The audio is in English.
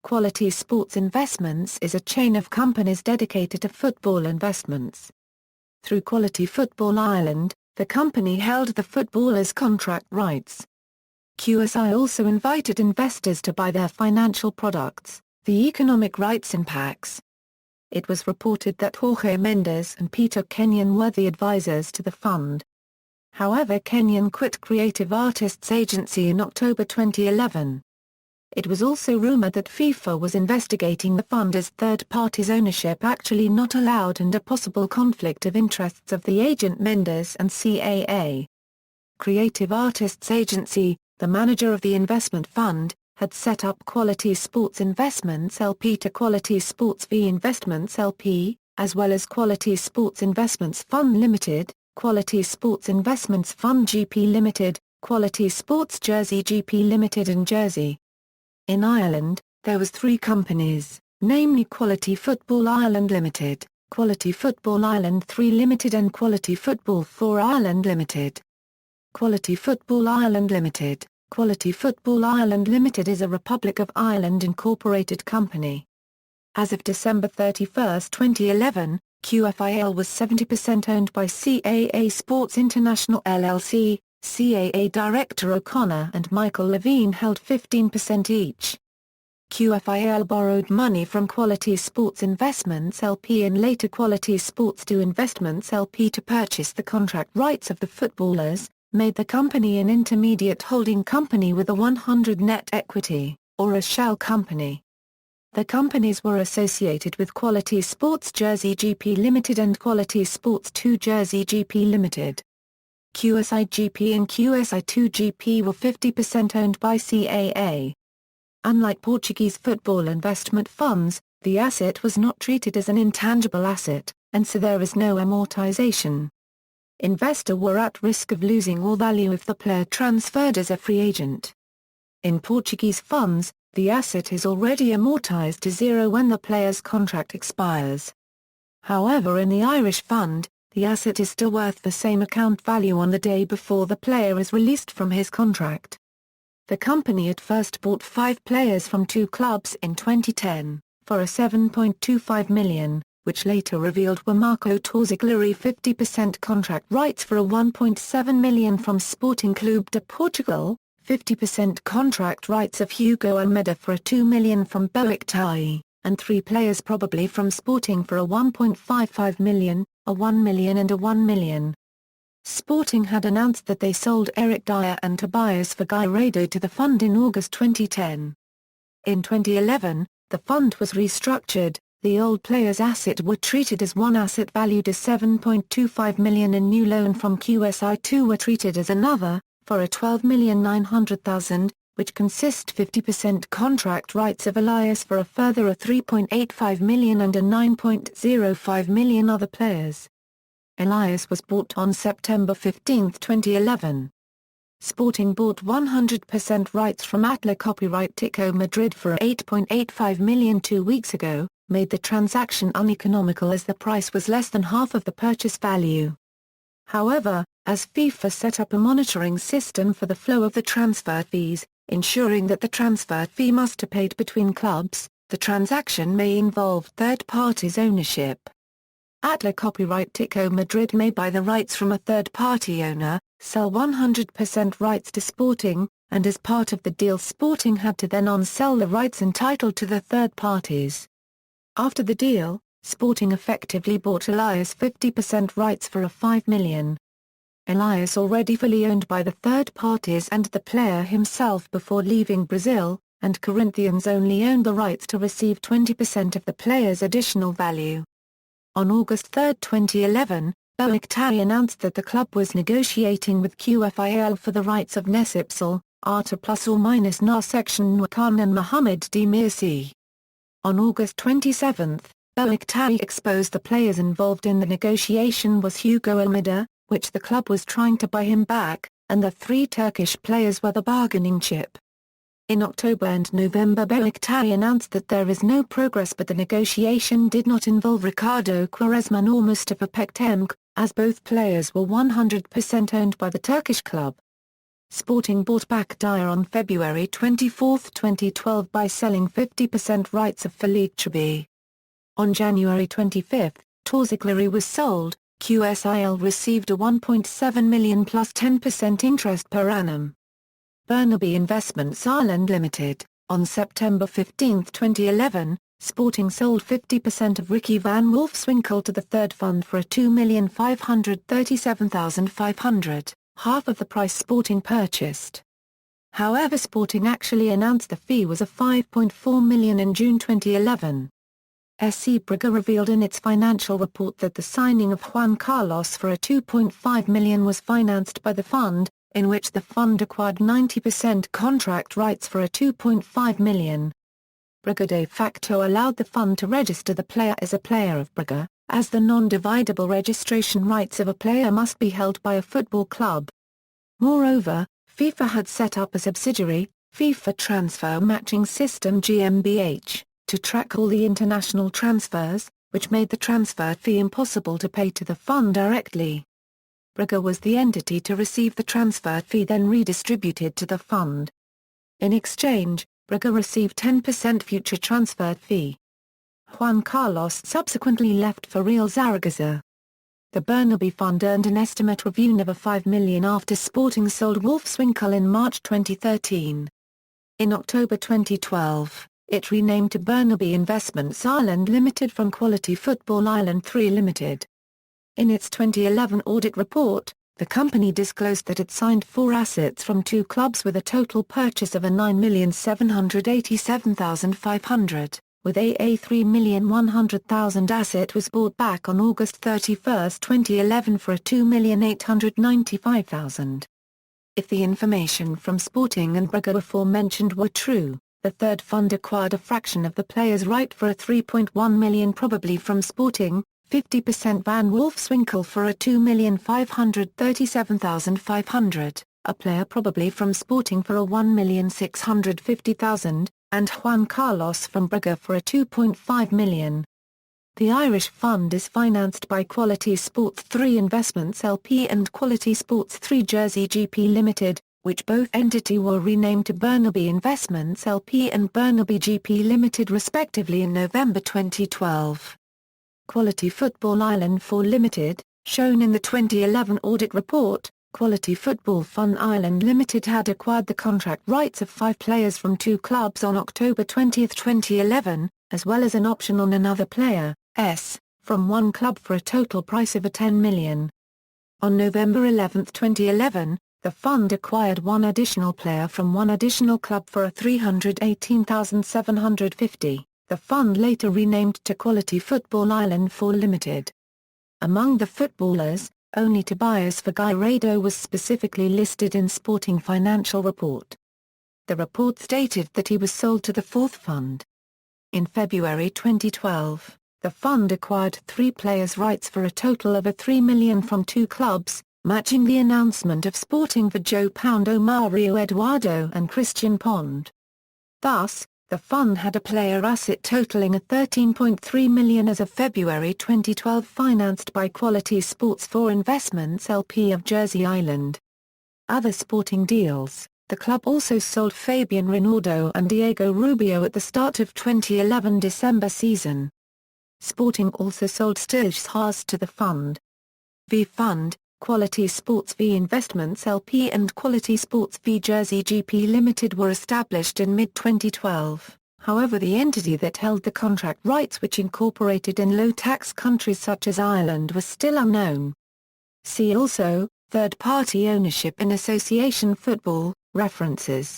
Quality Sports Investments is a chain of companies dedicated to football investments. Through Quality Football Ireland, the company held the footballers' contract rights. QSI also invited investors to buy their financial products, the economic rights in packs. It was reported that Jorge Mendes and Kenyon were the advisors to the fund. However, Kenyon quit Creative Artists Agency in October 2011. It was also rumored that FIFA was investigating the fund as third parties' ownership actually not allowed and a possible conflict of interests of the agent Mendes and CAA. Creative Artists Agency, the manager of the investment fund, had set up Quality Sports Investments LP to Quality Sports V Investments LP, as well as Quality Sports Investments Fund Limited, Quality Sports Investments Fund GP Limited, Quality Sports Jersey GP Limited and Jersey. In Ireland, there was three companies, namely Quality Football Ireland Limited, Quality Football Ireland 3 Limited and Quality Football 4 Ireland Limited. Quality Football Ireland Limited. Quality Football Ireland Limited is a Republic of Ireland incorporated company. As of December 31, 2011, QFIL was 70% owned by CAA Sports International LLC, CAA Director O'Connor and Michael Levine held 15% each. QFIL borrowed money from Quality Sports Investments LP and later Quality Sports 2 Investments LP to purchase the contract rights of the footballers, made the company an intermediate holding company with a 100 net equity, or a shell company. The companies were associated with Quality Sports Jersey GP Limited and Quality Sports 2 Jersey GP Limited. QSI GP and QSI 2 GP were 50% owned by CAA. Unlike Portuguese football investment funds, the asset was not treated as an intangible asset, and so there is no amortization. Investors were at risk of losing all value if the player transferred as a free agent. In Portuguese funds, the asset is already amortized to zero when the player's contract expires. However, in the Irish fund, the asset is still worth the same account value on the day before the player is released from his contract. The company at first bought 5 players from 2 clubs in 2010, for a $7.25 million. Which later revealed were Marco Torziglari 50% contract rights for a $1.7 million from Sporting Clube de Portugal, 50% contract rights of Hugo Almeida for a $2 million from Besiktas, and 3 players probably from Sporting for a $1.55 million, a $1 million and a $1 million. Sporting had announced that they sold Eric Dyer and Tobias Figueiredo to the fund in August 2010. In 2011, the fund was restructured. The old players' asset were treated as one asset valued as $7.25 million and new loan from QSI2 were treated as another, for a $12,900,000, which consist 50% contract rights of Elias for a further a $3.85 million and a $9.05 million other players. Elias was bought on September 15, 2011. Sporting bought 100% rights from Atletico Madrid for $8.85 million 2 weeks ago, made the transaction uneconomical as the price was less than half of the purchase value. However, as FIFA set up a monitoring system for the flow of the transfer fees, ensuring that the transfer fee must be paid between clubs, the transaction may involve third parties' ownership. Atletico Madrid may buy the rights from a third-party owner, sell 100% rights to Sporting, and as part of the deal Sporting had to then on-sell the rights entitled to the third parties. After the deal, Sporting effectively bought Elias 50% rights for a $5 million. Elias already fully owned by the third parties and the player himself before leaving Brazil, and Corinthians only owned the rights to receive 20% of the player's additional value. On August 3, 2011, Besiktas announced that the club was negotiating with QFIL for the rights of Nesipsal, Arta ± Na Section Wakan and Mohamed Demirci. On August 27, Besiktas exposed the players involved in the negotiation was Hugo Almeida, which the club was trying to buy him back, and the 3 Turkish players were the bargaining chip. In October and November Besiktas announced that there is no progress but the negotiation did not involve Ricardo Quaresma nor Mustafa Pektemk, as both players were 100% owned by the Turkish club. Sporting bought back Dyer on February 24, 2012 by selling 50% rights of Felice B. On January 25, Torziglary was sold. QSIL received a $1.7 million plus 10% interest per annum. Burnaby Investments Ireland Limited. On September 15, 2011, Sporting sold 50% of Ricky van Wolfswinkel to the third fund for a $2,537,500, half of the price Sporting purchased. However, Sporting actually announced the fee was a $5.4 million in June 2011. SC Braga revealed in its financial report that the signing of Juan Carlos for a $2.5 million was financed by the fund, in which the fund acquired 90% contract rights for a $2.5 million. Braga de facto allowed the fund to register the player as a player of Braga, as the non-dividable registration rights of a player must be held by a football club. Moreover, FIFA had set up a subsidiary, FIFA Transfer Matching System GmbH, to track all the international transfers, which made the transfer fee impossible to pay to the fund directly. Braga was the entity to receive the transfer fee then redistributed to the fund. In exchange, Braga received 10% future transfer fee. Juan Carlos subsequently left for Real Zaragoza. The Burnaby Fund earned an estimate review of $5 million after Sporting sold Wolfswinkel in March 2013. In October 2012, it renamed to Burnaby Investments Ireland Limited from Quality Football Ireland 3 Limited. In its 2011 audit report, the company disclosed that it signed 4 assets from 2 clubs with a total purchase of a $9,787,500, with a $3,100,000 asset was bought back on August 31, 2011 for a $2,895,000. If the information from Sporting and Braga aforementioned were true, the third fund acquired a fraction of the player's right for a $3.1 million probably from Sporting, 50% Van Wolfswinkel for a $2,537,500, a player probably from Sporting for a $1,650,000, and Juan Carlos from Braga for a $2.5 million. The Irish fund is financed by Quality Sports 3 Investments LP and Quality Sports 3 Jersey GP Limited, which both entities were renamed to Burnaby Investments LP and Burnaby GP Limited respectively in November 2012. Quality Football Ireland 4 Limited, shown in the 2011 audit report, Quality Football Fund Ireland Limited had acquired the contract rights of 5 players from 2 clubs on October 20, 2011, as well as an option on another player, from 1 club for a total price of $10 million. On November 11, 2011, the fund acquired 1 additional player from 1 additional club for a $318,750, the fund later renamed to Quality Football Ireland 4 Limited. Among the footballers, only Tobias Figueiredo was specifically listed in Sporting financial report. The report stated that he was sold to the 4th fund. In February 2012, the fund acquired 3 players' rights for a total of $3 million from 2 clubs, matching the announcement of Sporting for Joe Poundo, Mario Eduardo and Christian Pond. Thus, the fund had a player asset totaling a $13.3 million as of February 2012 financed by Quality Sports 4 Investments LP of Jersey Island. Other Sporting deals: the club also sold Fabian Ronaldo and Diego Rubio at the start of 2011 December season. Sporting also sold Sturges Haas to the fund. V Fund, Quality Sports V Investments LP and Quality Sports V Jersey GP Limited were established in mid-2012, however the entity that held the contract rights which incorporated in low-tax countries such as Ireland was still unknown. See also, third-party ownership in association football, references.